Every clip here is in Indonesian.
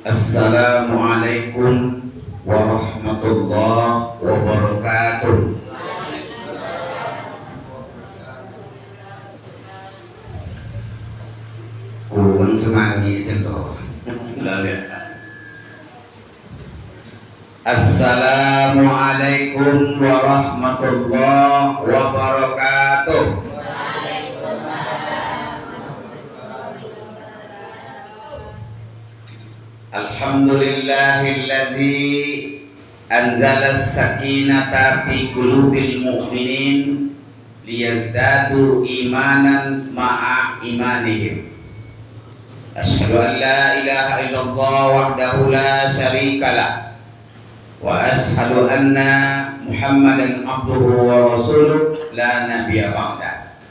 Assalamualaikum warahmatullahi wabarakatuh. Kurang semanggi contoh. Assalamualaikum warahmatullahi wabarakatuh. Alhamdulillahilladzi anzala as-sakinata fi qulubil mu'minin liyazdadu imanan ma'a imanihim. Asyhadu an la ilaha illallah wahdahu la syarikalah wa asyhadu anna Muhammadan abduhu wa rasuluh la nabiyya ba'da.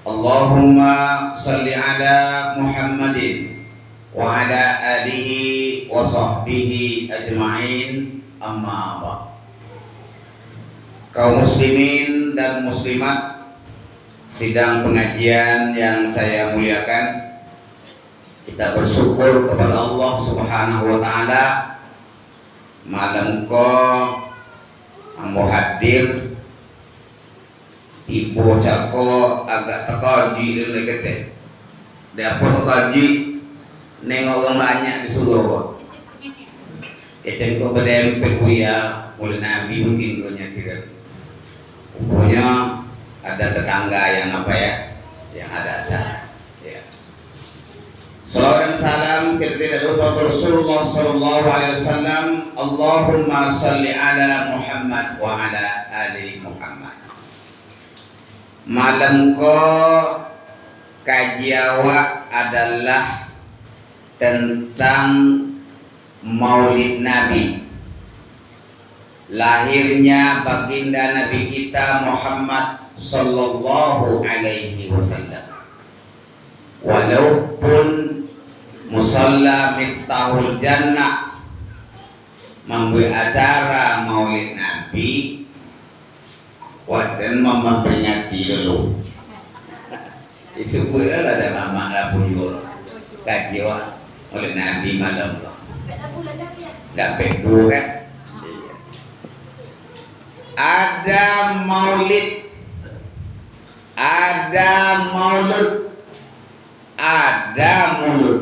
Allahumma shalli ala Muhammadin wa ala alihi wa sahbihi ajma'in, amma ba'd. Kaum muslimin dan muslimat sidang pengajian yang saya muliakan, kita bersyukur kepada Allah Subhanahu wa taala malam ko ambo hadir ibu cako agak tekaji dan lekete dapat tekaji nengok orang banyak disuruh keceng ko badem pebuya mulai nabi mungkin ko nyakiran pokoknya ada tetangga yang apa ya yang ada acara ya. Salawat dan salam kepada Rasulullah sallallahu alaihi wasallam. Allahumma shalli ala Muhammad wa ala ali Muhammad. Malam ko kajiawa adalah tentang Maulid Nabi, lahirnya baginda Nabi kita Muhammad sallallahu alaihi wasallam. Walaupun musalla Miftahul Jannah membuat acara Maulid Nabi dan memperingati dulu disebutlah ada nama Abuyur kajiwa oleh Nabi malam tu dapat dulu kan. Ada maulid, ada maulud, ada mulut.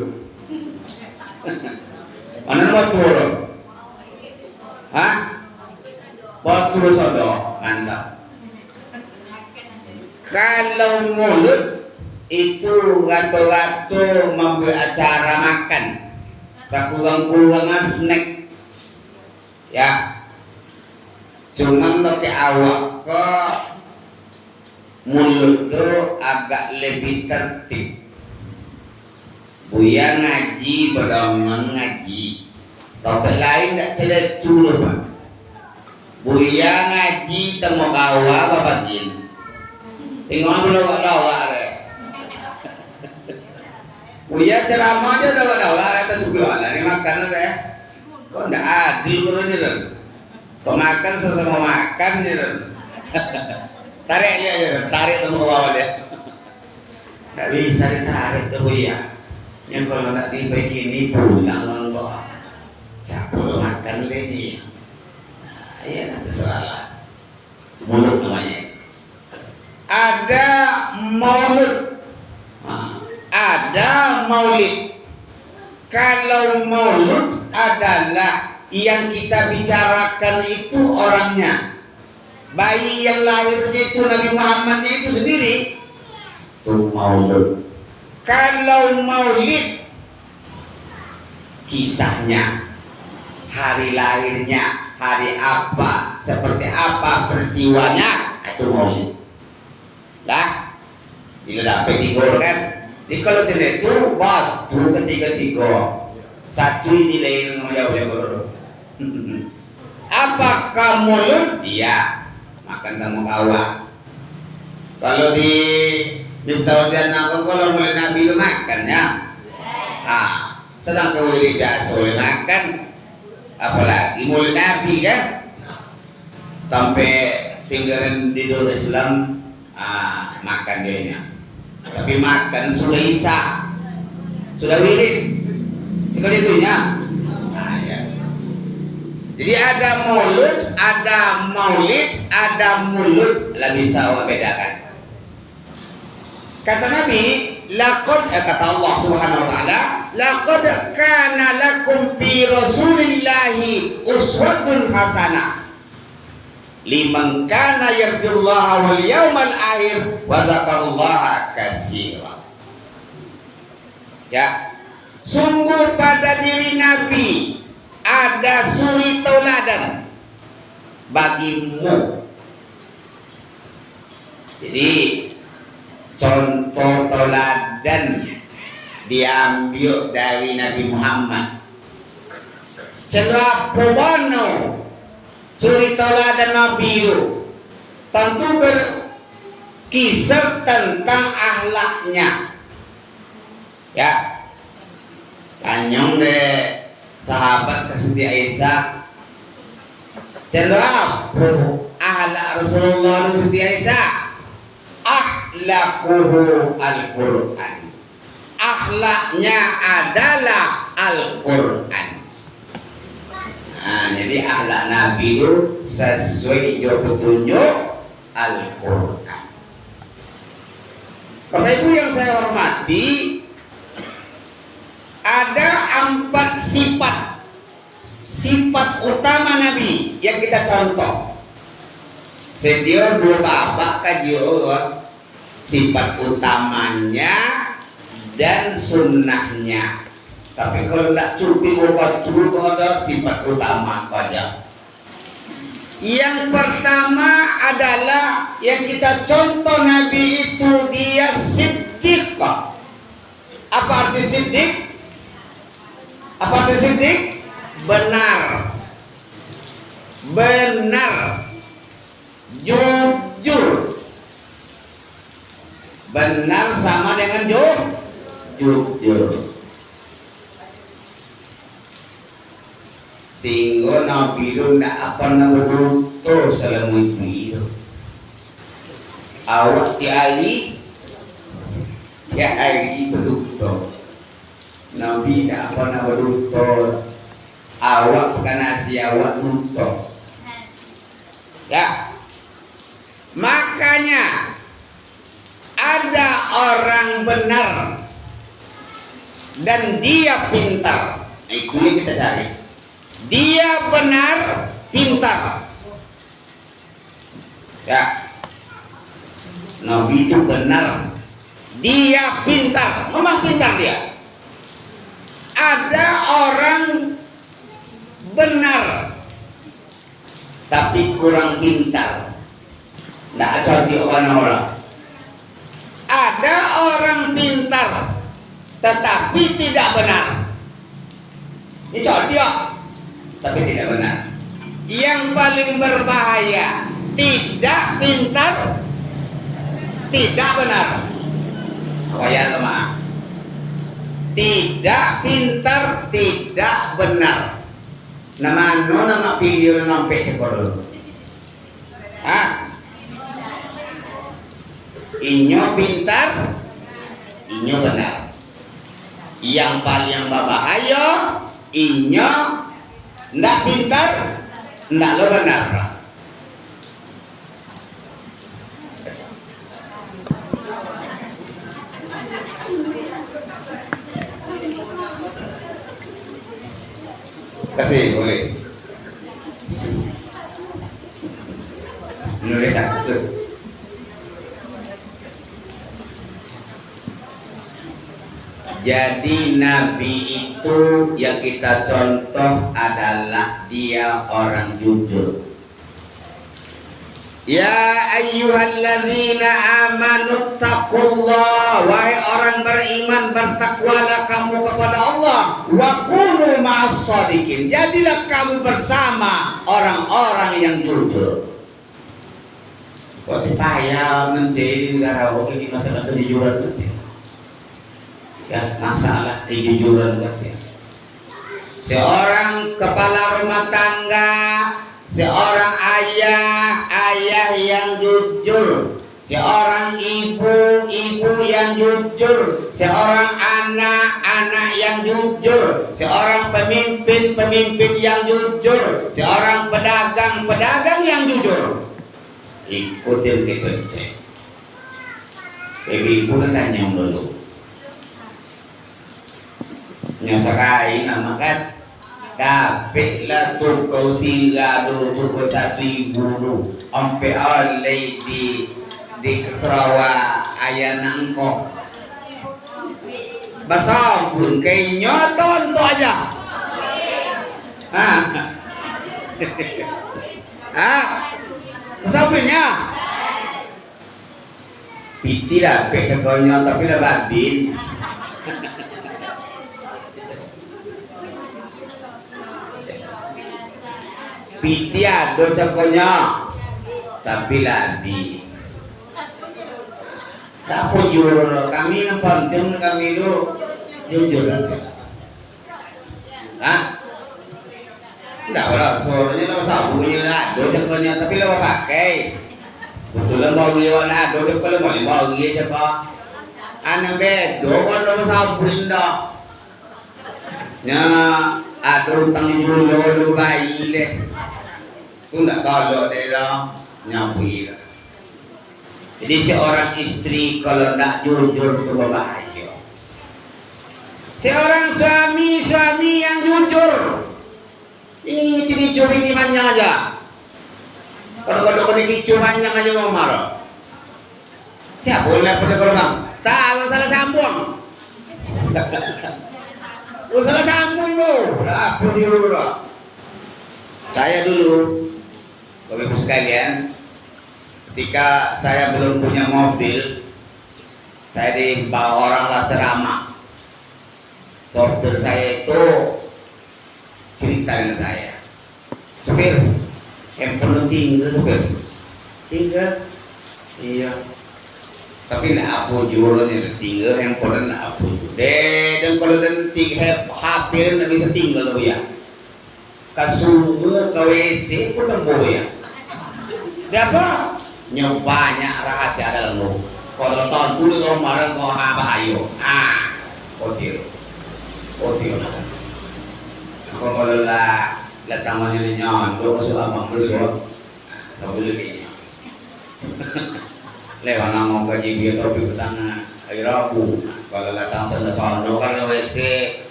Mana batur? Hah? Batur sodo, mantap. Kalau mulut itu ratu-ratu membuat acara makan, sakurang-kurang snack, ya. Cuman pakai awak ke mulut tu agak lebih tertib. Buya ngaji, berdoman ngaji, topik lain tak celetu loh pak. Buya ngaji temu kawa babakin. Tengok dulu kat dawak le. Buya ceramah dia dah kat dawak le tu juga lah ni makan le. Kau ndak adil kau ni le. Kau makan sesama makan je le. Tarik dia je, tarik temu kawa dia. Tak bisa ditarik tu buya. Yang kalau nak dibaiki ini pulang orang bawa siapa makan lagi ya nanti terserahlah mulut namanya. Ada maulud, ada maulid. Kalau maulud adalah yang kita bicarakan itu orangnya, bayi yang lahirnya itu Nabi Muhammadnya itu sendiri, itu maulud. Kalau maulid kisahnya, hari lahirnya, hari apa, seperti apa peristiwanya, itu maulid. Dah, bila dapat tiga kan? Jadi kalau tidak itu batu ketiga-tiga. Satu ini lain dengan jauh guru. Apakah mulut? Iya, makan tamu kawa. Kalau di Miftahul Jannah kalau mulai Nabi itu makan ya. Sedang kau tidak boleh makan, apalagi mulai Nabi kan. Sampai tinggalan di dalam Islam makan dia. Tapi makan sudah isya, sudah wirid, seperti itunya. Jadi ada maulud, ada maulid, ada mulud, lah bisa bedakan. Kata Nabi, kata Allah Subhanahu wa taala, laqad kana lakum fi Rasulillahi uswatun hasanah liman kana yarjullaha wal yawmal akhir wa dzakarallaha katsiran. Ya, sungguh pada diri Nabi ada suri tauladan bagimu. Jadi contoh tauladan diambil dari Nabi Muhammad. Celak pobono suri tauladan Nabi itu tentu berkisah tentang akhlaknya. Ya, tanyong deh sahabat ke Siti Aisyah, celak akhlak Rasulullah Siti Aisyah, akhlakuhu Al-Quran, akhlaknya adalah Al-Quran. Nah, jadi akhlak Nabi itu sesuai petunjuk Al-Quran. Bapak Ibu yang saya hormati, ada 4 sifat utama Nabi yang kita contoh. Sedia 2 babak kaji sifat utamanya dan sunnahnya. Tapi kalau tidak cukup ada sifat utama saja. Yang pertama adalah yang kita contoh Nabi itu dia siddiq. Apa arti siddiq? Apa arti siddiq? Benar, jujur. Benar sama dengan jujur. Sehingga Nabi itu tidak pernah beruntung selama itu. Awak tiali ya hari beruntung. Nabi tidak pernah beruntung. Awak bukan nasi awak beruntung. Ya, makanya ada orang benar dan dia pintar. Itu yang kita cari. Dia benar, pintar. Ya, Nabi itu benar, dia pintar. Memang pintar dia. Ada orang benar tapi kurang pintar, tidak cocok orang. Ada orang pintar tetapi tidak benar, ini cocok tapi tidak benar. Yang paling berbahaya tidak pintar, tidak benar. Kaya lemah. Tidak pintar, tidak benar. Nama pilih nampak ekor. Inyo pintar, inyo benar. Yang paling berbahaya, inyo ndak pintar, ndak lo benar. Kasih boleh. Boleh tak? Jadi Nabi itu yang kita contoh adalah dia orang jujur. Ya ayyuhalladzina amanu taqullah, wahai orang beriman, bertakwalah kamu kepada Allah, wa kunu ma'as shadiqin, jadilah kamu bersama orang-orang yang jujur. Kok dipayah menjadi negara ini masalah kejujuran itu? Ya, masalah kejujuran itu. Seorang kepala rumah tangga, seorang ayah yang jujur, seorang ibu yang jujur, seorang anak yang jujur, seorang pemimpin yang jujur, seorang pedagang yang jujur. Ikutin kita cek. Ibu nak tanya dulu. Nyosakai nama kan, kapit lah tukau sirado tukau 1.000 lu, ampe oleh di Sarawak ayah nangkok. Basabun kayaknya tonton aja. Basabunnya. Piti lah, pecakonyo tapi lah babin. Piti ada cakonyo tapi labi. Tak jujur kami yang penting kami itu jujur nanti. Tidak boleh soalnya nama sabunnya ada cakonyo tapi lah pakai. Betulan mau giwan ada dek kalau mau giye cakap. Anak bedo kan nama sabun dah. Nya ada utang dulu bayi leh. Itu tidak tahu deh dah nyampi. Jadi seorang istri kalau tidak jujur itu berbahaya. Seorang suami yang jujur. Ini curi-curi ini banyak aja. Kalau ini banyak aja mau marah. Siapa boleh pada korban? Tak salah sambung. Salah sambung lo. Apa dulu? Saya dulu, Bapak Ibu sekalian, ketika saya belum punya mobil, saya dibawa orang lah ceramah. Sopir saya itu cerita dengan saya, supir, handphone tinggal supir, tinggal, iya. Tapi nak apa jualnya tinggal handphone nak apa? Dan kalau dan tinggal HP nak bisa tinggal tu ya. Kasumur ke WC pun lembu ya. Dia apa? Nyobanya rahasia dalam lu. Kalau tahun dulu kemarin kau bahaya. Kotir. Kalau lah tamannya ni nyon, kau masuk abang masuk. Tak boleh kayaknya. Lewat nama gaji biar topi petang hari Rabu. Kalau datang sana kan WC,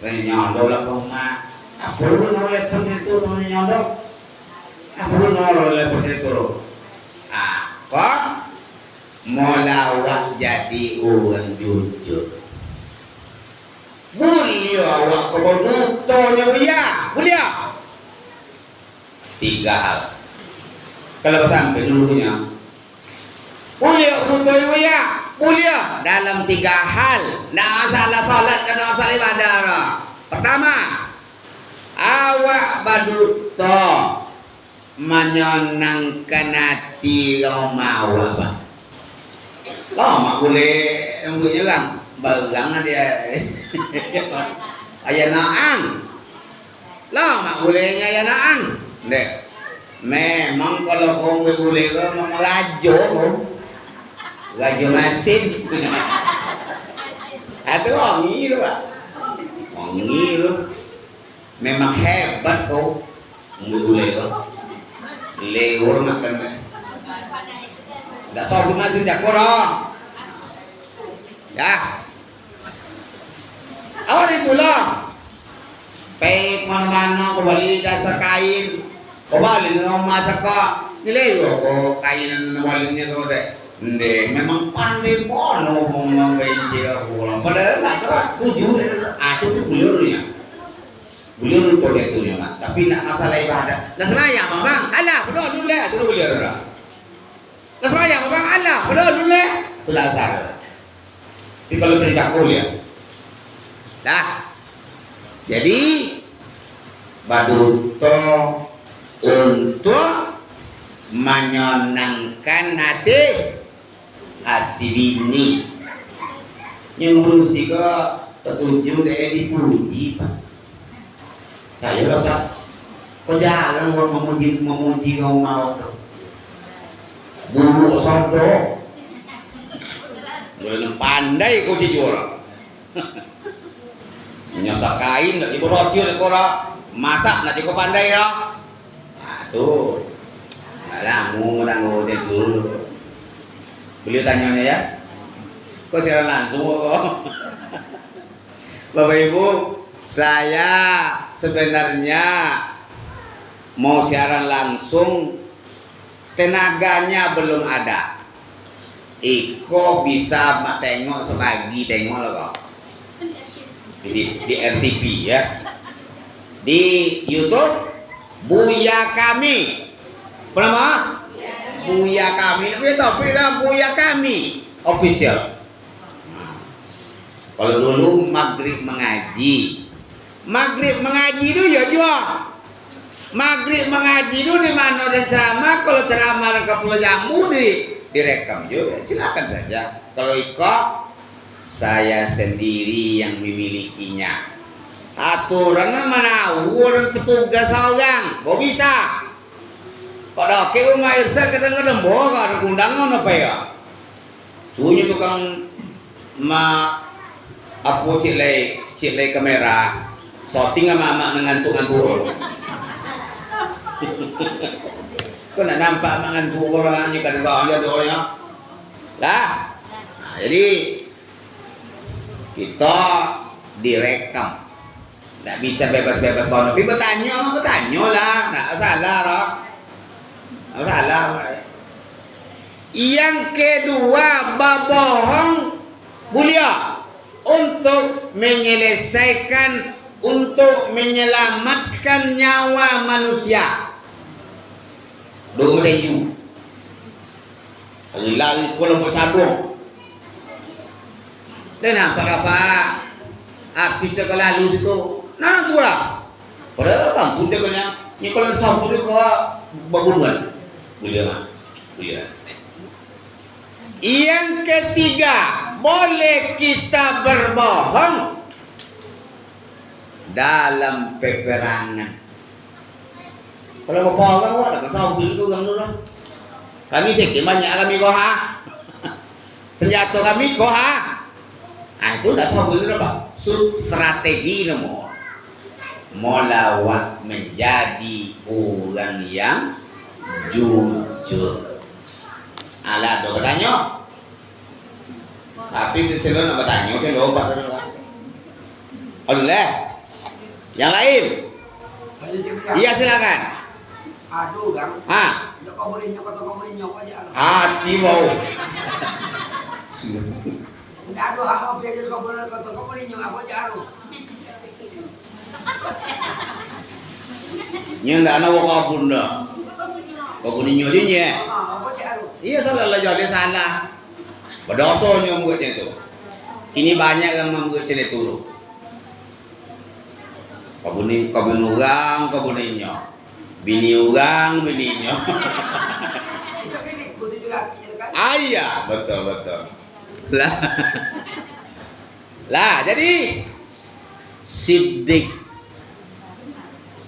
nyon lah kau mah. Apa lu nolak putri itu nyodok? Apa lu nolak putri itu? Kok molawak jadi orang jujur. Boleh awak kebenutonya boleh. 3 hal. Kalau sampai dulunya. Boleh kebenutonya boleh dalam 3 hal. Tidak masalah salat dan masalah ibadah. Pertama, awak baduto menyenangkan hati mau apa? Lama boleh rambutnya kan, barang dia. Ayah naang, lama bolehnya ayah naang. Dek, memang kalau kau boleh kau mau lajo masin. Atau wangi pak, wangi loh. Memang hebat kau mulai kau lewur makan tak sobat masih tak korang ya awal itulah pek mana-mana kau balik dasar kain kau balik dengan masak kau nilai kau kain balinya kau deh memang pandai pun ngomong benci aku padahal nak kau tujuh itu bulurnya beliau boleh tu ni mak, tapi nak masalah ibadah. Nak semayang bang, Allah berdoa dulu lah, tu beliau dah. Nak semayang bang, Allah berdoa dulu lah, tu lah asal. Tapi kalau cerita kuliah, dah. Jadi baduto untuk menyenangkan hati bini. Yang berusia ke tertuju dia dipuji pak. Saya kata, kau jalan buat memuji kau mau tu. Buruk sodo. Boleh pandai kau jujur. Nyosak kain nak ibu rosio nak kora masak nak cukup pandai lah. Nah tu, alah mu dia dulu. Beliau tanyanya ya, kok siaran langsung kok? Bapak Ibu, saya sebenarnya mau siaran langsung, tenaganya belum ada. Iko bisa tengok sebagi tengok lah kok. Di RTP ya, di YouTube Buya Kami, pernah Buya Kami, tapi tapi lah Buya Kami official. Kalau dulu maghrib mengaji itu ya juga. Maghrib mengaji itu di mana dan ceramah, kalau ceramah dan Pulau Jambu direkam juga, silakan saja. Kalau ikut saya sendiri yang memilikinya. Aturan mana urun petugas orang, kok bisa? Pada ke rumah Irsa kadang-kadang bohong ada undangan apa ya? Sunyi tukang apa cilai kamera, shooting sama amak ngantuk-ngantuk. Kau nak nampak ngantuk orangnya kan kau ada doanya, lah. Nah, jadi kita direkam, tak bisa bebas-bebas bawa. Tapi bertanya lah, tak salah lah, tak salah. Yang kedua, berbohong mulia untuk menyelesaikan, untuk menyelamatkan nyawa manusia. Dua Melayu, lari kelompok cadung. Dan nampak apa? Habis dia lalu situ, nah tu lah. Padahal kampung dia kena, ni kalau sambut dia kau bangunan, mulia. Yang ketiga, boleh kita berbohong dalam peperangan. Kalau berbohong awak nak sambut itu kan dulu. Kami sikit banyak kami koha, senjata kami koha. Ah itu tak sambut itu apa? Strategi nama. Melawat menjadi orang yang jujur. Alah, tu bertanya. Tapi celon nak bertanya, celon obat tu. Oleh. Yang lain. Iya silakan. Aduh, Kang. Ah. Kau boleh nyok aja. Hati bau. Aduh, apa aja kau boleh nyok apa aja aduh. Nya ndak ana kok kabun dah. Kau punya nyonya. Iya salah lah jadi salah. Berdosa nyo membuatnya itu. Ini banyak yang membuat cerita turu. Kau orang, kau nyo. Bini orang, bininya. Ayah, betul. Lah, jadi siddiq.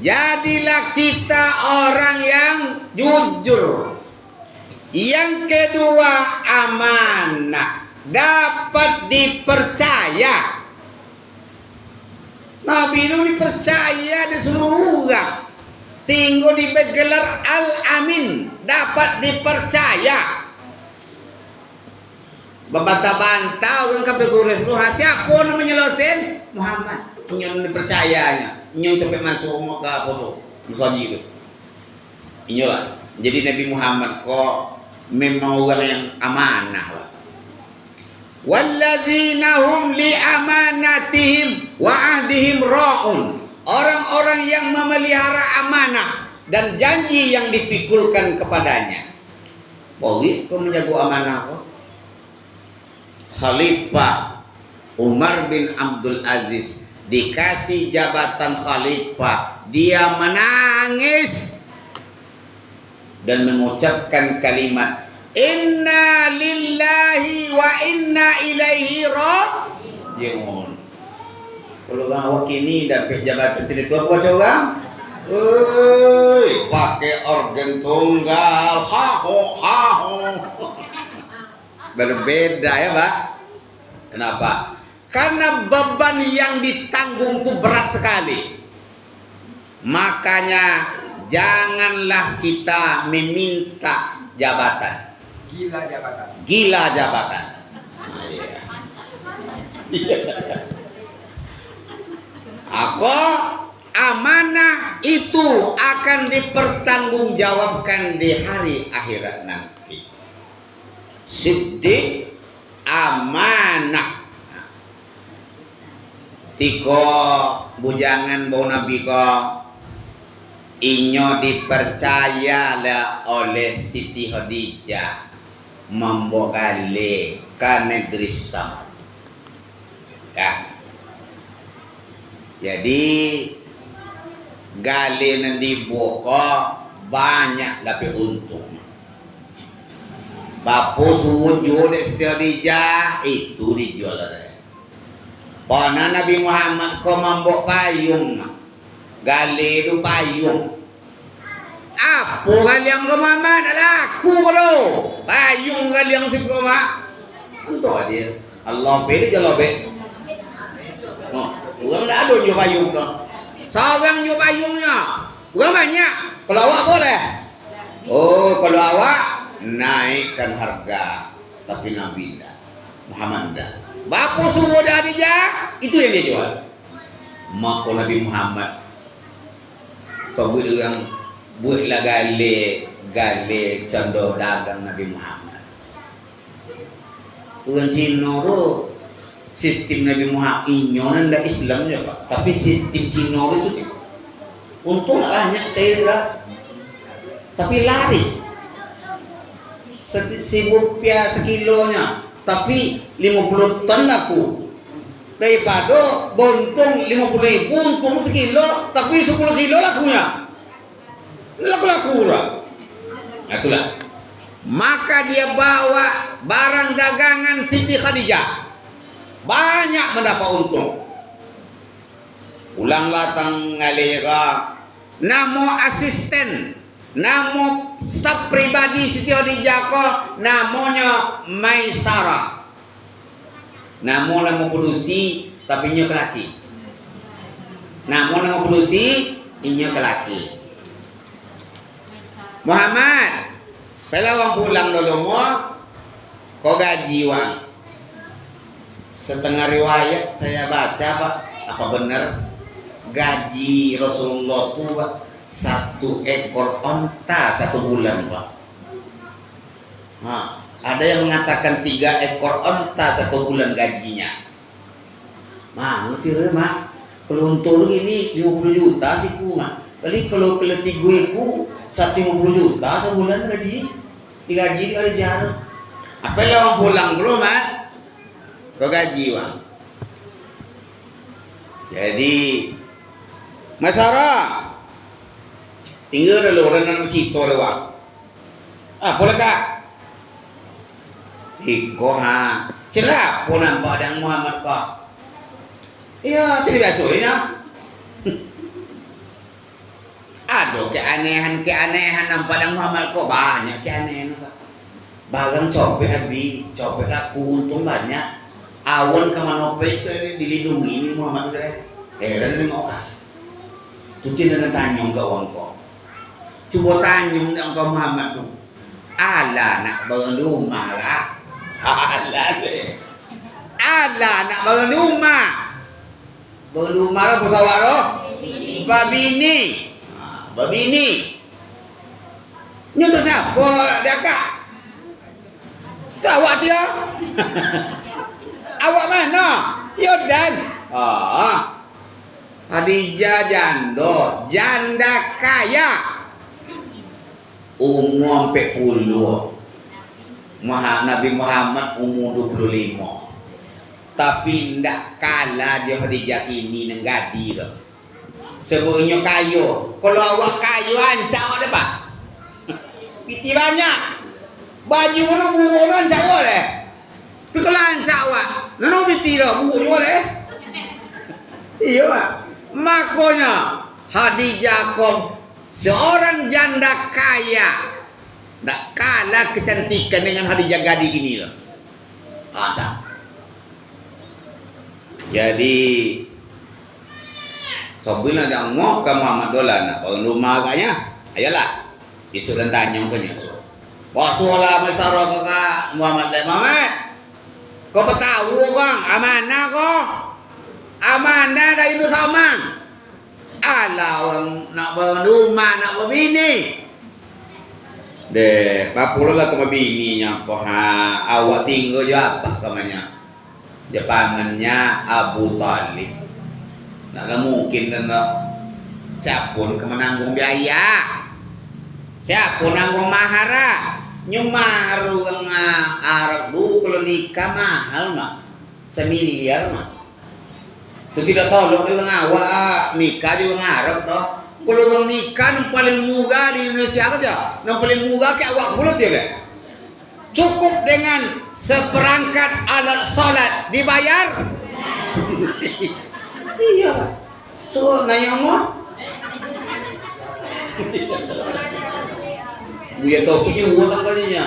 Jadilah kita orang yang jujur. Yang kedua, amanah, dapat dipercaya. Nabi itu dipercaya di seluruh orang, sehingga digelar Al-Amin, dapat dipercaya. Bantah-bantah orang kafir Quraisy itu siapa namanya Losen? Muhammad, yang dipercayanya. Yang sampai masuk ke apa tuh? Musaji itu. Inilah. Jadi Nabi Muhammad kok memang orang yang amanah lah. Walladzina hum li amanatihim wa ahdihim ra'un. Orang-orang yang memelihara amanah dan janji yang dipikulkan kepadanya. Bagi kau menjaga amanah kau. Khalifah Umar bin Abdul Aziz dikasih jabatan khalifah, dia menangis dan mengucapkan kalimat inna lillahi wa inna ilaihi raji'un. Kalau orang awak ini dapat jabatan itu apa coba? Pakai organ tunggal, haho. Berbeda ya Pak. Kenapa? Karena beban yang ditanggung itu berat sekali. Makanya janganlah kita meminta jabatan. Gila jabatan. Gila jabatan. Aku amanah itu akan dipertanggungjawabkan di hari akhirat nanti. Siddiq amanah. Tiko bujangan bau nabi ko inyo dipercayalah oleh Siti Khadijah membokale ke negeri Syam. Ya. Jadi gali nanti boko banyak dapat untung. Bapu suwun jual Siti Khadijah itu dijual. Pona Nabi Muhammad ko mambok payung. Gali itu payung. Apa kalian ke Muhammad? Aku kalau payung kalian sih kau mak. Untuk dia Allah pilih kalau be. Oh, orang dah ada jual payung tu. Seorang jual payungnya. Orang banyak. Kalau awak boleh. Oh, kalau awak naikkan harga, tapi Nabi dah, Muhammad dah. Bapu suruh dah dia, itu yang dia jual. Maka Nabi Muhammad sebut orang buatlah gale condor dagang Nabi Muhammad. Orang Cina tu sistem Nabi Muhammad inyo nanda Islam je Pak. Tapi sistem Cina itu untung banyak cair lah. Tapi laris. 1.000 rupiah sekilonya, tapi 50 ton laku. Daripada bontung 50.000 untung sekilo, tapi 10 kilo lakunya. Laku-laku lah. Itulah. Maka dia bawa barang dagangan Siti Khadijah. Banyak mendapat untung. Pulang latang ngalira. Namo asisten, namo staf pribadi Siti Khadijah ko namanya Maisarah. Namo produksi tapi inyo kelaki. Namo produksi inyo kelaki. Muhammad, pela wang pulang dulu mo, kau gaji wang. Setengah riwayat saya baca Pak, apa benar gaji Rasulullah tu Pak 1 ekor onta 1 bulan Pak. Nah, ada yang mengatakan 3 ekor onta 1 bulan gajinya. Mah, ngerti mak? Kalau untuk ini 50 juta sih ku mak. Kali kalau keleti gue ku 150 juta sebulan gaji. Digaji di jarum. Apa yang pulang dulu mak? Kau gaji wang. Jadi masyarakat tinggal dulu orang nak cito lewat. Boleh kak? Iko ha, celah pun nampak dan Muhammad kak. Iya, tidak biasa ya. Aduh, keanehan nampak dan Muhammad kok banyak keanehan kak. Bagang copet habis, copet laku untung banyak. Awan ke manope itu dilindungi ini Muhammad udah. Dan ini mau kak. Tu tidak tanya ke orang kok. Cuba tanya ke Muhammad tu. Ala nak bangun rumah lah. Ala nak bangun rumah. Bangun rumah lah pesawat roh. Babini. Babini. Nyentuh siapa dia kak? Awak dia. Awak mana? Yodan. Khadijah janda, janda kaya. Umur 40. Nabi Muhammad umur 25. Tapi ndak kalah dia Khadijah ini nang gadi dah. Sebenarnya kayo. Kalau awak kayo ancak ada pak. Piti banyak. Baju mana buku ancak boleh. Tapi kalau ancak awak, lalu piti dah buku boleh. Iya pak. Makanya Khadijah kom seorang janda kaya. Tak kalah kecantikan dengan Khadijah gadis gini loh. Ancak. Jadi sabila yang ngok ke Muhammad Dolan orang rumah agaknya ayalah isu dan tanya ke nyesu waktu lah masyarakat ke Muhammad kau tahu bang amanah kau amanah dari Ibu Samang ala orang nak berumah nak berbini deh papulah lah ke bininya kau awak tinggal je apa kamanya Jepangannya Abu Talib. Nggak mungkin dan siapa pun kemenanggung biaya, siapa pun nanggung mahara, nyumaru ang Arab dulu kalau nikah mahal mah, semiliar mah. Itu tidak tolong dengan awak nikah juga ngarep toh. Kalau orang nikah yang paling murah di Indonesia aja, yang paling murah kayak awak bulat ya deh. Cukup dengan seperangkat alat salat dibayar. Iya. So nanya mo. Buya topinya buat apanya?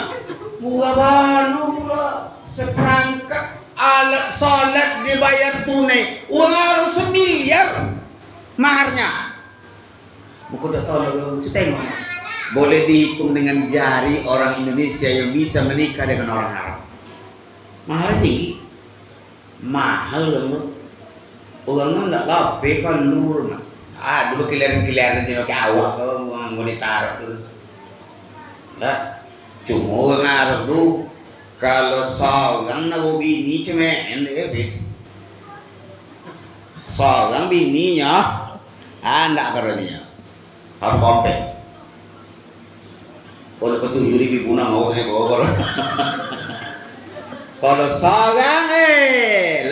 Buah banu pula seperangkat alat salat dibayar tunai. Uang harus semiliar maharnya. Bukan dah tahu lalu kita tengok. Boleh dihitung dengan jari orang Indonesia yang bisa menikah dengan orang Arab. Mahal tinggi. Mahal loh. Orang enggak lape kan lur mah. Dulu kiliran-kiliran jadi kayak awak kalau mau ditaruh terus. Nah, cuma orang Arab dulu kalau seorang nak bini cemen dia bis. Seorang bininya enggak kerjanya. Harus kompet. Kalau ketujuh ribu guna ngawurnya kok. Kalau seorang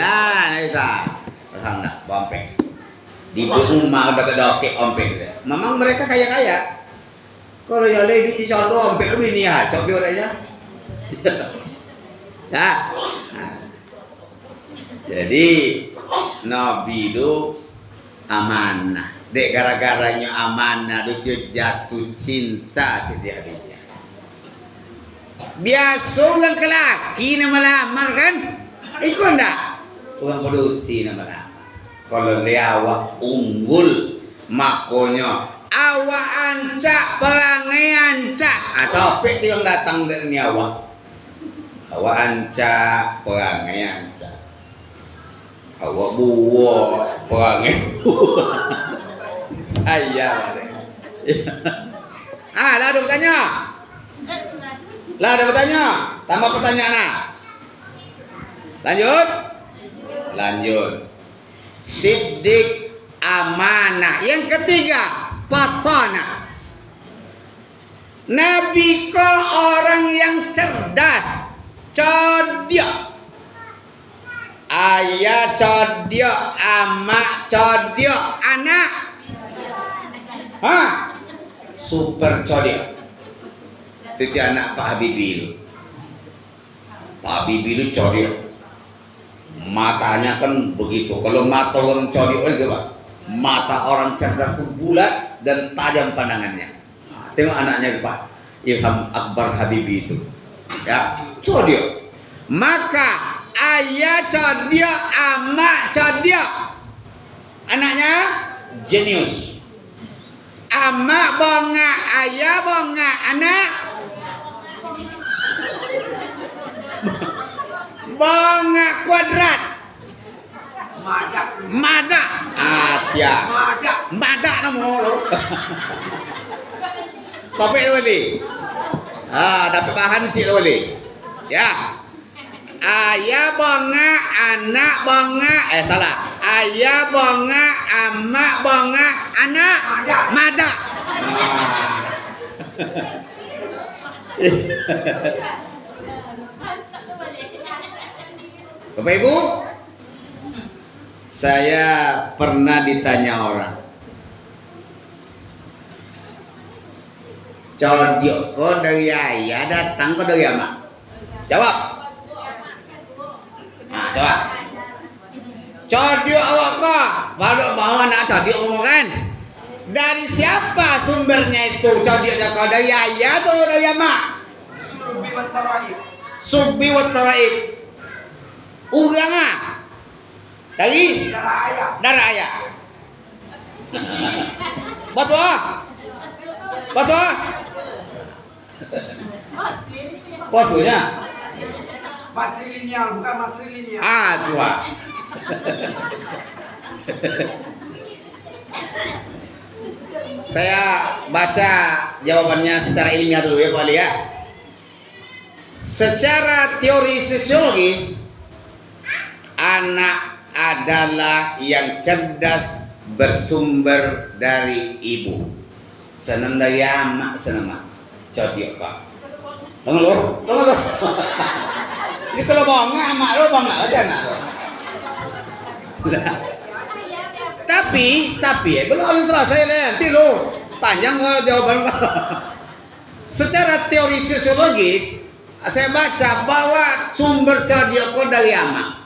lah bisa. Enggak, bompeng. Di rumah udah kedokek ompeng deh. Memang mereka kaya-kaya. Kalau yang lebih dicontoh ompeng lebih nih ya, sok aja. Ya. Jadi Nabi itu amanah. Dek gara-garanya amanah itu jatuh cinta setiap harinya. Biasa orang kelaki nama lamar kan? Ikut enggak? Orang produksi nama lamar. Kalau dia awak unggul makanya awak ancak perangai ancak atau apa itu yang datang dari awak ancak perangai ancak awak buah perangai ayah lah ada bertanya tambah pertanyaan lanjut siddiq amanah. Yang ketiga patana. Nabi ko orang yang cerdas, cerdik. Ayah cerdik, amak cerdik, anak super cerdik. Itu anak Pak Habibie. Pak Habibie itu cerdik. Matanya kan begitu. Kalau mata orang cerdik coba. Mata orang cerdas itu bulat dan tajam pandangannya. Tengok anaknya Pak Ilham Akbar Habibie itu. Ya, cerdik. Maka ayah cerdik, amak cerdik. Anaknya jenius. Amak bongak, ayah bongak, anak bongak kuadrat. Madak. Ya. Madak nama lo. Topik boleh. Dapat bahan cik boleh. Ya. Ayah bongak, anak bongak. Salah. Ayah bongak, amak bongak, anak madak. Bapak Ibu, saya pernah ditanya orang, cerdik kok dari ayah datang kok dari amak? Jawab. Jawab. Cerdik awak kok? Baru bawa anak cerdik omongan. Dari siapa sumbernya itu cerdiknya kok? Dari ayah atau dari amak? Subi wa taraib. Urang Dari darah ayam. darah ayah. Betul? Betul? Betulnya? Matrilineal bukan matrilineal. Ah, tua. Saya baca jawabannya secara ilmiah dulu ya Pak Ali ya. Secara teori sosiologis, anak adalah yang cerdas bersumber dari ibu. Senandaya mak senama. Codiok Pak. Tunggu lo. Jadi kalau bangga mak lo bangga aja nak. Tapi belum harus selesai nanti lo panjang jawaban. Secara teori sosiologis saya baca bahwa sumber codiok dari amak.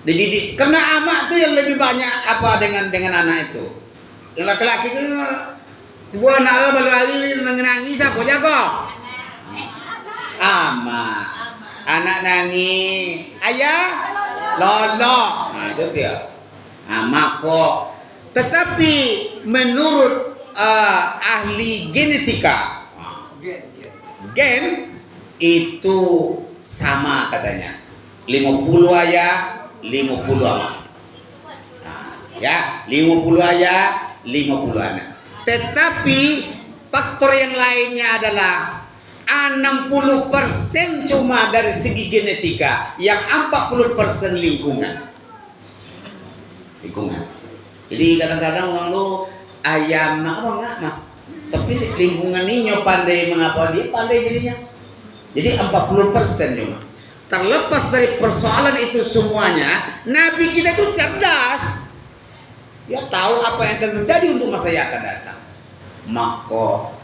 Dididik karena amak tuh yang lebih banyak apa dengan anak itu. Yang laki-laki itu buah anak baru lagi nangis apa jago? Amak. Anak nangis, ayah lolo. Nah itu dia. Amak kok. Tetapi menurut ahli genetika, gen itu sama katanya. 50 ayah, 50 anak. Ya, 50 ayah, 50 anak. Tetapi faktor yang lainnya adalah 60% cuma dari segi genetika, yang 40% lingkungan. Jadi kadang-kadang orang lu ayam nak apa enggak mah. Tapi lingkungan ini pandai mengapa dia pandai jadinya. Jadi 40% cuma. Terlepas dari persoalan itu semuanya, Nabi kita itu cerdas. Dia tahu apa yang akan terjadi untuk masa yang akan datang. Maka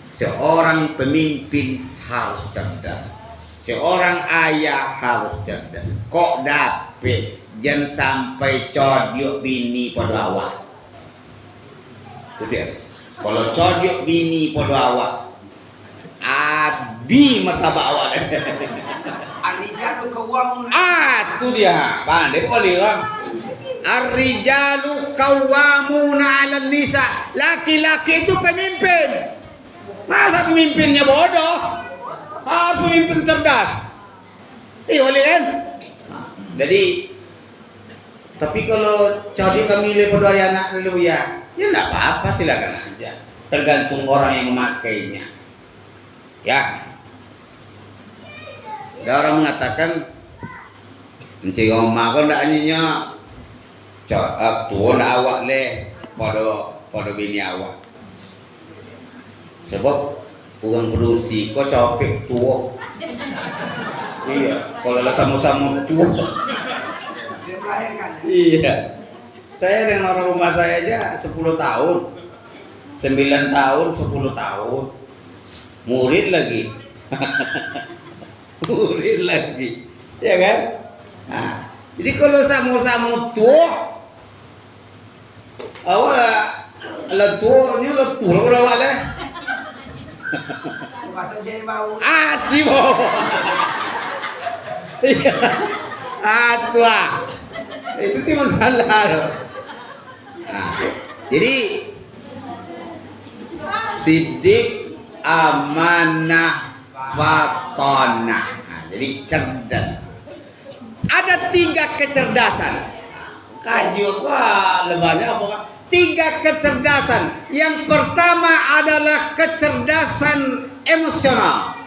seorang pemimpin harus cerdas. Seorang ayah harus cerdas. Kok dapet jangan sampai codiok bini pada awak. Gitu ya. Kalau codiok bini pada awak, abi mata bawa. Ar-rijalu qawwamun. Itu dia. Pandai kali kan. Ar-rijalu qawwamuna 'alan nisa. Laki-laki itu pemimpin. Masa pemimpinnya bodoh? Harus pemimpin cerdas. Iya boleh kan? Jadi tapi kalau cari kami pada anak dulu ya enggak apa-apa, silakan aja. Tergantung orang yang memakainya. Ya. Ada orang mengatakan encik omah kau ndak nyinya tuh ndak awak le pada bini awak. Sebab orang produksi kau capek tua. Iya, kalau sama-sama tua. Dia melahirkan. Iya. Saya dengan orang rumah saya aja 10 tahun. 9 tahun, 10 tahun. Murid lagi. Murid lagi. Ya kan? Nah, jadi kalau sama-sama tua, awal lah tua, ni lah tua berapa lah? Bahasa jadi bau. Tibo. Iya. Tua. Itu ti masalah. Nah, jadi sidik, amanah, fatonah. Nah, jadi cerdas. Ada 3 kecerdasan. Kayu lebahnya apa? 3 kecerdasan. Yang pertama adalah kecerdasan emosional.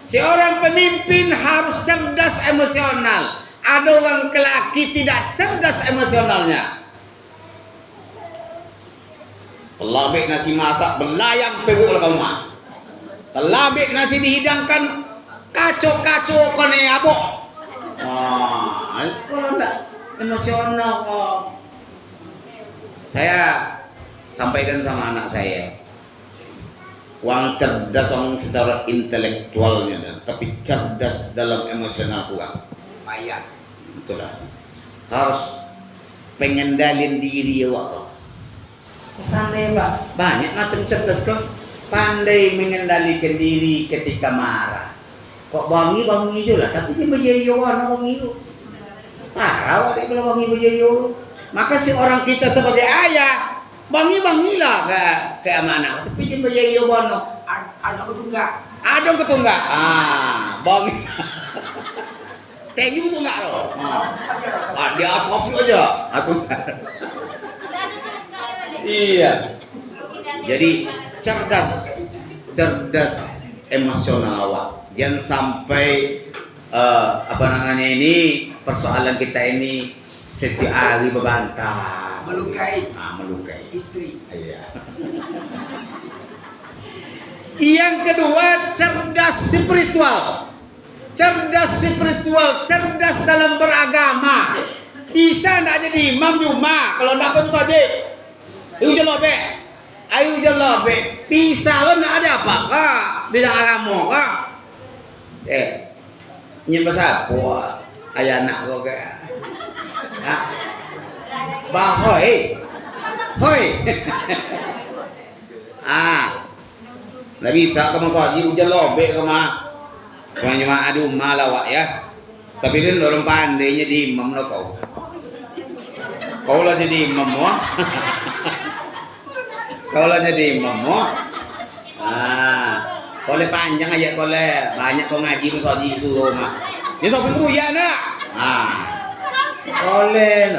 Seorang pemimpin harus cerdas emosional. Ada orang lelaki tidak cerdas emosionalnya. Telabik nasi masak belayang peguk oleh rumah. Telabik nasi dihidangkan kacau-kacau kone abok. Kalau enggak emosional kok. Saya sampaikan sama anak saya, orang cerdas orang secara intelektualnya, tapi cerdas dalam emosional kurang. Payah. Itulah harus pengendalian diri ya Wak. Pandai Pak, banyak macam cerdas kan. Pandai mengendalikan diri ketika marah. Kok bangi juga lah, tapi dia berjaya warna bangi itu. Parah dek kalau bangi bejayo. Maka si orang kita sebagai ayah bangilah ke amanah. Tapi dia bejayo bono. Ada ketunggak. Ada ketunggak. Bangi. Tenyu tu enggak loh. Dia kopi aja. Iya. Jadi cerdas emosional awak. Jangan sampai ini persoalan kita ini setiap hari berbantah, Melukai istri. Iya. Yang kedua, cerdas spiritual, cerdas dalam beragama. Bisa ndak jadi imam di rumah, kalau ndak pun saja. Ayo jelobe. Bisa lo ndak ada apa kah? Bidang agama kah? Nyembah sapo ayah anak kau kayak. Hoi. Nggak bisa kamu saji ujian lobek kamu. Cuma aduh malah wak ya. Tapi kan orang pandainya di imam lo kau. Kau lah jadi imam mo. Kau lah jadi imam mo. Boleh panjang aja boleh. Banyak kau ngaji tu saji suruh mah. Dia sopi ku ya nak. Boleh.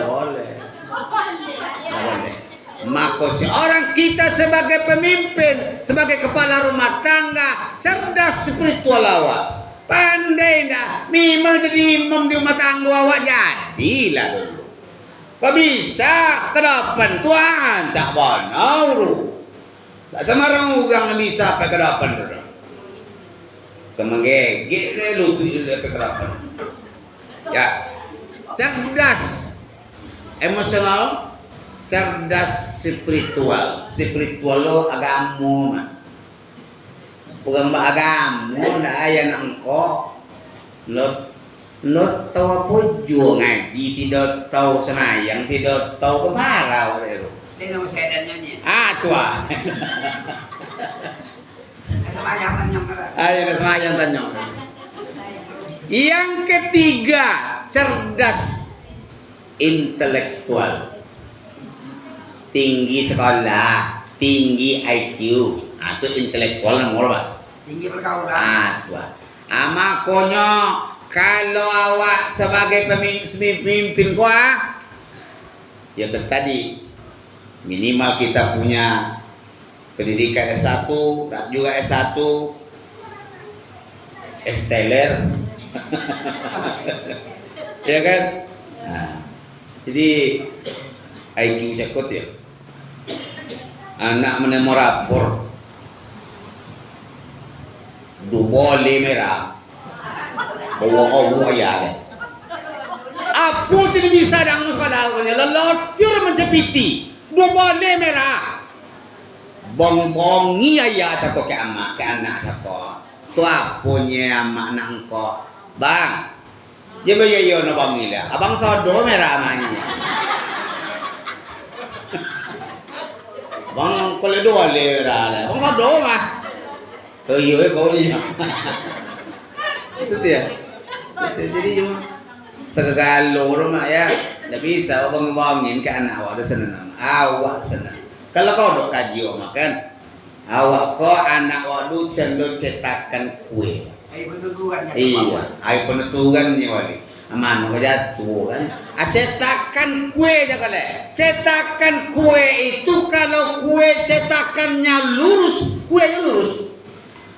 Maka seorang kita sebagai pemimpin, sebagai kepala rumah tangga, cerdas spiritual awak, pandai dah, minimal jadi imam di rumah tangga awak jadilah dulu. Kau bisa ke depan Tuhan tak benar. Tak sembarang orang yang bisa sampai ke depan dulu. Kemengge lu tu ke depan. Ya, cerdas emosional, cerdas spiritual. Spiritual lo agama. Bukan agama ndak aya nangko. Lo tahu apa jua ngaji, tidak tahu senayang, tidak tahu kemarau lo. Dia nama saya dan nyanyi. Tua. Semayang tanyang. Ayo semayang tanyang. Yang ketiga, cerdas intelektual. Tinggi sekolah, tinggi IQ. Itu intelektual nomor apa? Tinggi pergaulan. Makonya kalau awak sebagai pemimpin gua, ya tadi minimal kita punya pendidikan S1 dan juga S1 S-teler. Ya kan? Jadi IQ cekut ya. Anak menemu rapor boleh merah bawa ya. apa tidak bisa dalam sekolah kau lelotir mencepiti, boleh merah. Bongi ayah siapa ke anak siapa tu apunya amak nak engkau bang dia bayo no bongi lah abang sodo merah amanya bang kalau dua lera lah bang sodo mah iya kau ni itu dia jadi cuma segala rumah ya tidak bisa abang ngomongin ke anak awak senang awak senang. Kalau kau dok kaji makan, awak kau anak wadu cendol cetakan kue. Iya, air penentuannya wali. Aman kau jatuh kan? Cetakan kue jangan le. Cetakan kue itu kalau kue cetakannya lurus, kuenya lurus.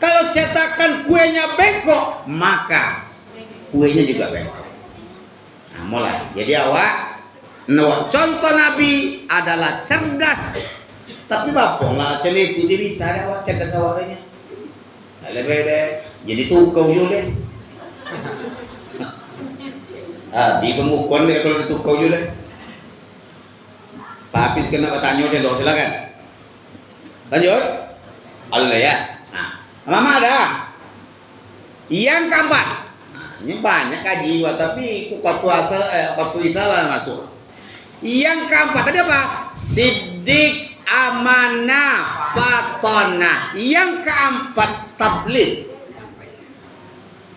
Kalau cetakan kuenya bengkok, maka kuenya juga bengkok. Nah, mulai. Jadi awak, contoh Nabi adalah cerdas. Tapi bapong lah celiti dia bisa ada awak cerdas awaknya. Lebih deh, jadi tukau juga deh. Di pengukon deh kalau ditukau juga deh. Pak Hafiz kena bertanya deh lo silakan. Lanjut. Allah ya. Mama ada. Yang keempat. Ini banyak kaji tapi waktu isalah masuk. Yang keempat tadi apa? Siddiq, amanah, patona. Yang keempat tabligh.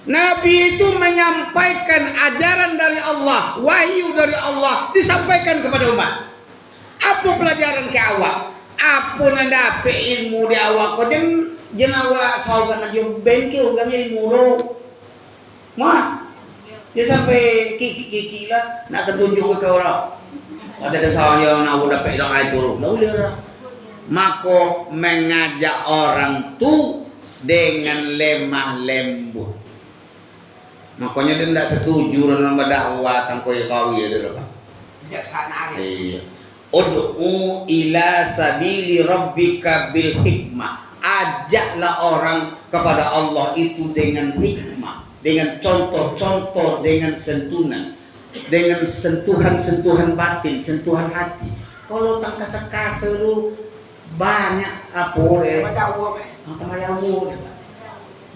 Nabi itu menyampaikan ajaran dari Allah, wahyu dari Allah disampaikan kepada umat. Apa pelajaran ke awak? Apa nak dapat ilmu di awak? Kau jen awak saugan aja bengkel ugang ilmu lo. Mah, dia sampai kiki lah nak ketunjuk ke orang. Ada kesalahan yang nak dapat ilmu itu. Dah boleh lah. Maka mengajak orang tu dengan lemah lembut. Makanya dia tidak setuju dengan berdakwah tanpa kau ya dia apa? Bijaksana. Iya. Ud'u ila sabili rabbika bil hikmah. Ajaklah orang kepada Allah itu dengan hikmah, dengan contoh-contoh, dengan sentuhan, dengan sentuhan-sentuhan batin, sentuhan hati. Kalau tak kasa-kasa lu banyak apa deh. Macam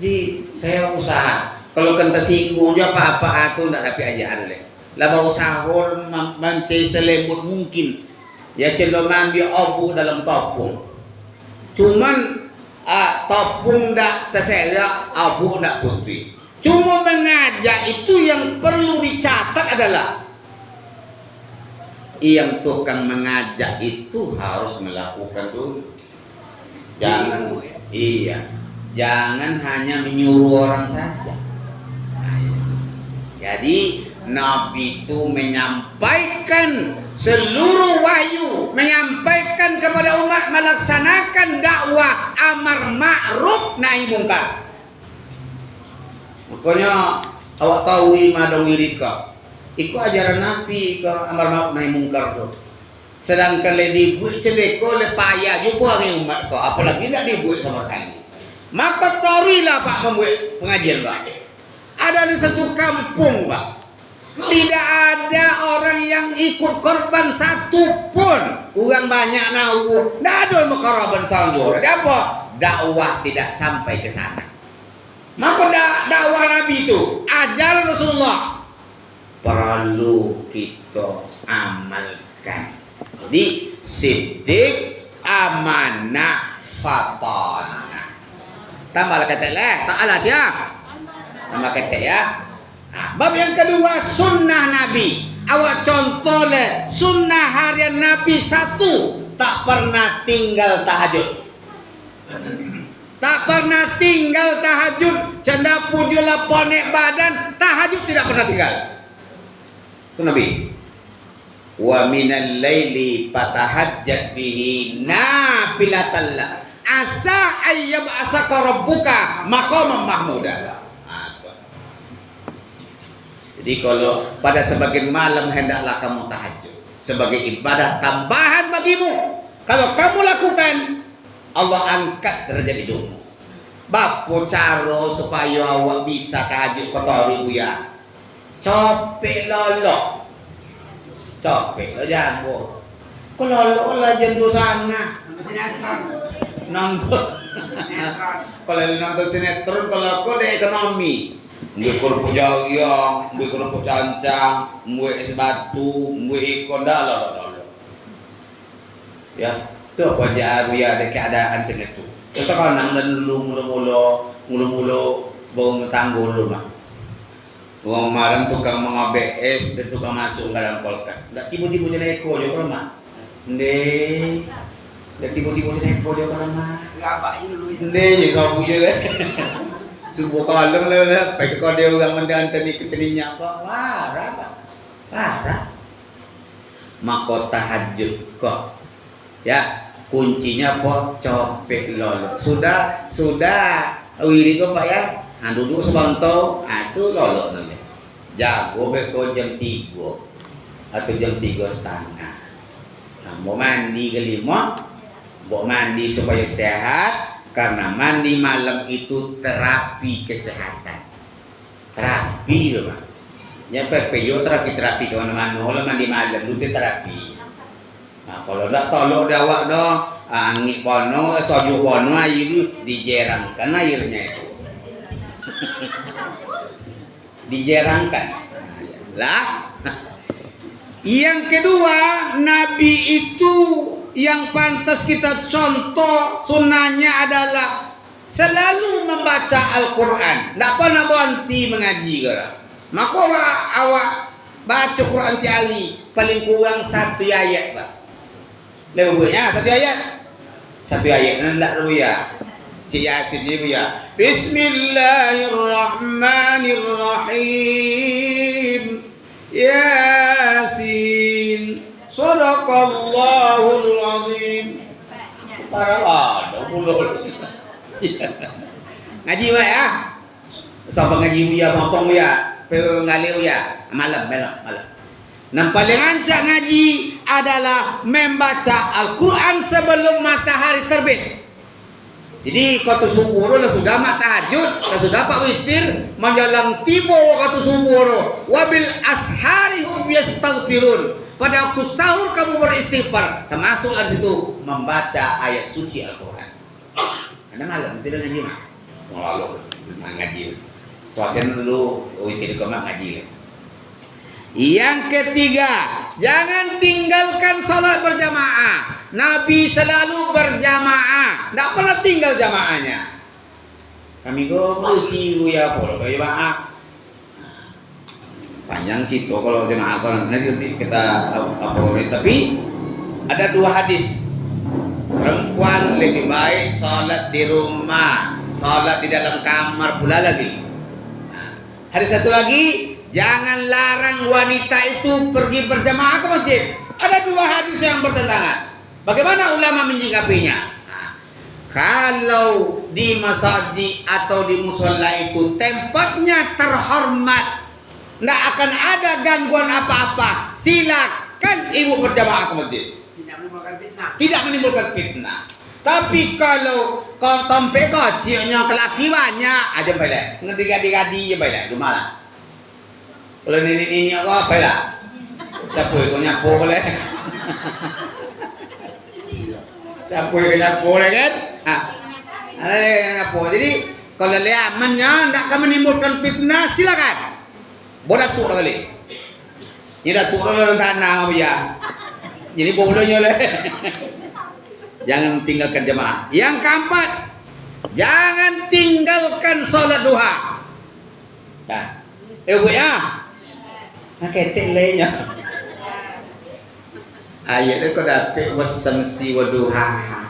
Jadi saya usaha. Kalau kenta singgung je apa-apa itu tidak dapat ajaran leh. Laba usaha mencari selembut mungkin. Ya cendol ambil abu dalam topung. Cuman topung dak terserak, abu dak putih. Cuma mengajak itu yang perlu dicatat adalah yang tukang mengajak itu harus melakukan dulu. Jangan jangan hanya menyuruh orang saja. Jadi Nabi itu menyampaikan seluruh wahyu, menyampaikan kepada umat, melaksanakan dakwah amar ma'ruf nahi mungkar. Makanya awak tahu madong wirika. Iku ajaran Nabi ke amar ma'ruf nahi mungkar tu. Sedangkan le dibuat cedeko le payah juga dengan umat kau, apalagi tak dibuat sama kali. Maka torilah Pak membuat pengajian Pak. Ada di satu kampung Pak, tidak ada orang yang ikut korban satu pun. Orang banyak nahu, tidak ada yang korban sanjur. Apa? Dakwah tidak sampai ke sana. Maka dakwah Nabi itu, ajaran Rasulullah perlu kita amalkan. Jadi siddiq, amanah, fatanah. Tambah kata lah, ta'ala ya. Tambah kata ya. Bab yang kedua, sunnah Nabi. Awak contoh le sunnah harian Nabi satu, tak pernah tinggal tahajud. Tak pernah tinggal tahajud. Canda pujulah ponek badan, tahajud tidak pernah tinggal. Itu Nabi. Wa minal laili fatahajjat bihi nafilatallah asa ayyab asaka rabbuka maqaman mahmuda. Jadi kalau pada sebagian malam hendaklah kamu tahajud sebagai ibadah tambahan bagimu. Kalau kamu lakukan, Allah angkat derajat hidupmu. Bapo caro supaya awak bisa tahajud kotor ibu ya. Copek lolo. Copek lo jago. Kau lolo lah jendu sana. Nonton. Kalau nonton sinetron, kalau aku ada ekonomi. Mbue kerupuk jayang, mbue kerupuk cancang, mbue es batu, mbue ikan dalam. Ya, itu apa aja ya ada keadaan macam itu. Kita kanang dan mulu-mulu bau tanggul lu mah. Wong marang tukang mengabe es dan tukang masuk ke dalam kulkas. Ndak tiba-tiba jadi eko jo mah. Ndeh. Ndak tiba-tiba jadi eko jo mah. Gabak je dulu. Ndeh je kau je le. Sebuah kalem lah, pakai kau dia orang mendantan ni keteninya kau, parah. Maka tahajud kau, ya kuncinya kau copek lolo. Sudah, wiri kau pak ya, duduk sebantau, itu lolo nanti. Jago kau jam 3 atau jam 3:30. Mau mandi kelima, mau mandi supaya sehat. Karena mandi malam itu terapi kesehatan. Terapi loh Pak. Ya PPO terapi kemana-mana. Kalau mandi malam itu terapi. Nah kalau tak tolong dawak dong, angin pono, soju pono air itu dijerangkan airnya itu. Dijerangkan. Lah. Yang kedua, Nabi itu yang pantas kita contoh sunnahnya adalah selalu membaca Al-Quran, tidak pernah berhenti mengaji kira. Maka awak baca Quran tiari paling kurang 1 ayat pak. Lebihnya 1 ayat. 1 ayat nanti dulu ya. Cik Yasin ni bu ya. Bismillahirrahmanirrahim. Yasin. Sadaqallahul azim. Para ada puluh. Ngaji pak ya. Sampai ngaji bu ya, potong bu ya. Pengalih ya, malam. Yang paling ancak ngaji adalah membaca Al-Quran sebelum matahari terbit. Jadi kata subuh lah sudah mak tahajud, sudah pak witir, menjelang tiba waktu subuh, wabil ashari hum yastaghfirun. Pada waktu sahur kamu beristighfar, termasuk di situ membaca ayat suci Al-Quran. Ada malam tidak ngaji mak, mau ngaji. Suasana dulu witir kau ngaji. Yang ketiga, jangan tinggalkan sholat berjamaah. Nabi selalu berjamaah, tidak pernah tinggal jamaahnya. Kami go berusi ya polo jamaah. Panjang cerita kalau jamaah kalau nanti kita apa tapi ada 2 hadis. Perempuan lebih baik sholat di rumah, sholat di dalam kamar pula lagi. Hadis satu lagi, jangan larang wanita itu pergi berjamaah ke masjid. Ada 2 hadis yang bertentangan. Bagaimana ulama menyikapinya? Kalau di masjid atau di musola itu tempatnya terhormat, tidak akan ada gangguan apa-apa, silakan ibu berjamaah ke masjid. Tidak menimbulkan fitnah. Tapi kalau kau tompe kecilnya kelaki banyak aja balik, ngedi-gadi ya balik rumah lah. Kalau ini apa lah? Siapa yang nyapu boleh? Siapa yang nyapu boleh kan? Ada yang nyapu. Jadi kalau liamannya tidak akan menimbulkan fitnah, silakan. Boleh tu kali. Tidak tu dalam tanah ya. Jadi bolehnya lah. Jangan tinggalkan jamaah. Yang keempat, jangan tinggalkan sholat duha. Nah, bu ya, nak ketek lainnya. Ayatnya kau dapat wasamsi waduha,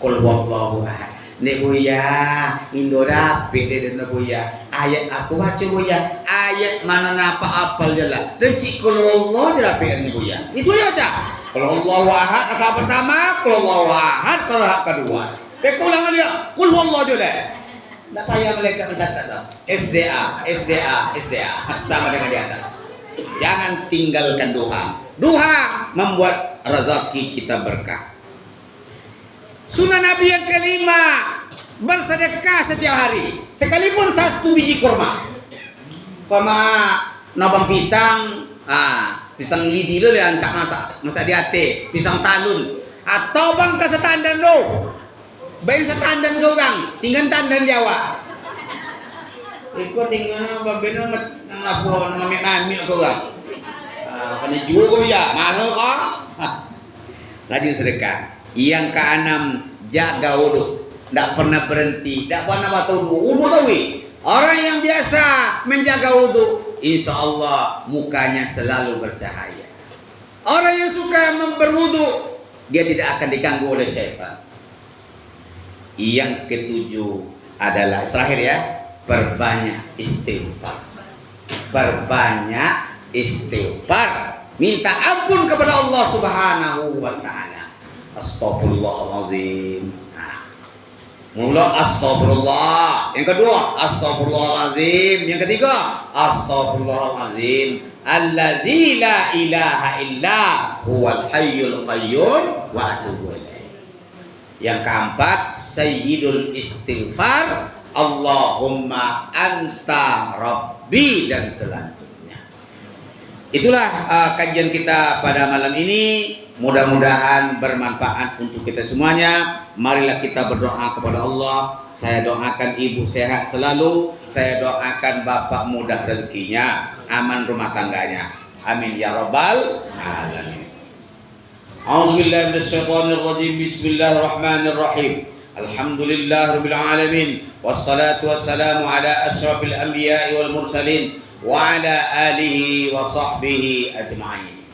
kul wallahu ahad. Nek bu ya, Indo dapat dia dan bu ya. Ayat aku baca bu ya. Ayat mana napa apal jelas. Dan cikul Allah dia dapat ni bu ya. Itu ya cak. Kalau Allah ahad rakaat pertama, kalau Allah ahad rakaat kedua. Ulangan dia, kul huwallahu ahad. Tak payah mereka mencatat dah. SDA sama dengan di atas. Jangan tinggalkan duha. Duha membuat rezeki kita berkah. Sunnah Nabi yang kelima, bersedekah setiap hari, sekalipun 1 biji kurma. Nabang pisang, pisang lidi lo yang ancak masak di hati, pisang talun atau bang kesetandan lo, bayi setandan ke orang, tinggal tandan Jawa. Ikut tinggalnya babeno ngapa mami ke orang, kena jual kau ya, mahal kau. Rajin sedekah. Yang keenam, jaga wudhu, tidak pernah berhenti, tidak pernah batal wudhu tahu. Orang yang biasa menjaga wudhu, insya Allah mukanya selalu bercahaya. Orang yang suka berwudu, dia tidak akan diganggu oleh syaitan. Yang ketujuh adalah terakhir ya, perbanyak istighfar. Perbanyak istighfar, minta ampun kepada Allah Subhanahu wa taala. Astagfirullahalazim. Mula astagfirullah. Yang kedua astagfirullahalazim. Yang ketiga astagfirullahalazim. Allazi la ilaha illa huwal hayyul qayyum wa atubu ilaih. Yang keempat sayyidul istighfar, Allahumma anta rabbi, dan selanjutnya. Itulah kajian kita pada malam ini. Mudah-mudahan bermanfaat untuk kita semuanya. Marilah kita berdoa kepada Allah. Saya doakan ibu sehat selalu. Saya doakan bapak mudah rezekinya, aman rumah tangganya. Amin ya rabbal alamin. A'udzubillahi minasyaitonir rajim. Bismillahirrahmanirrahim. Alhamdulillah rabbil alamin. Wassalatu wassalamu ala asyrafil anbiya'i wal mursalin wa ala alihi wa sahbihi ajma'in.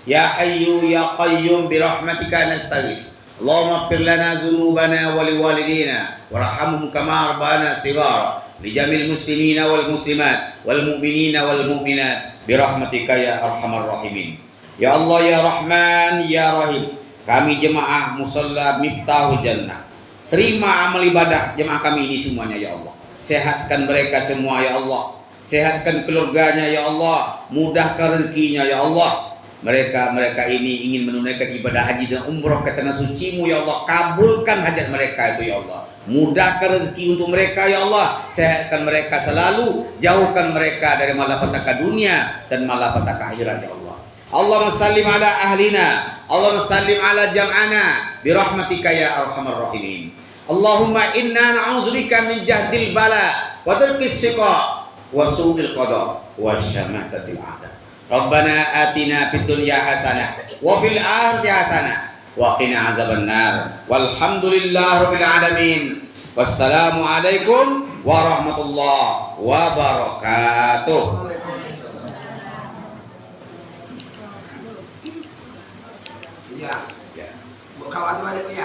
Ya Hayyu ya Qayyum bi rahmatika nastaghits. Allahumma ighfir lana dzunubana wa liwalidina warhamhum kama rabbana shighara. Li jamil muslimina wal muslimat wal mu'minina wal mu'minat bi rahmatika ya arhamar rahimin. Ya Allah ya Rahman ya Rahim. Kami jemaah musalla Miftahul Jannah, terima amal ibadah jemaah kami ini semuanya ya Allah. Sehatkan mereka semua ya Allah. Sehatkan keluarganya ya Allah. Mudahkan rezekinya ya Allah. Mereka ini ingin menunaikan ibadah haji dan umroh ke tanah suci-Mu ya Allah. Kabulkan hajat mereka itu ya Allah. Mudahkan rezeki untuk mereka ya Allah. Sehatkan mereka selalu. Jauhkan mereka dari malapetaka dunia dan malapetaka akhirat ya Allah. Allahumma sallim ala ahlina. Allahumma sallim ala jam'ana birahmatika ya arhamar rahimin. Allahumma inna na'udzubika min jahdil bala wa darkis shiqa wa su'il qada wa syamatatil a'da. Rabbana atina fid dunya hasanah wa fil akhirati hasanah wa qina adzabannar. Walhamdulillahirabbil alamin. Wassalamu alaikum warahmatullahi wabarakatuh. Ya. Buka waktu balik ya.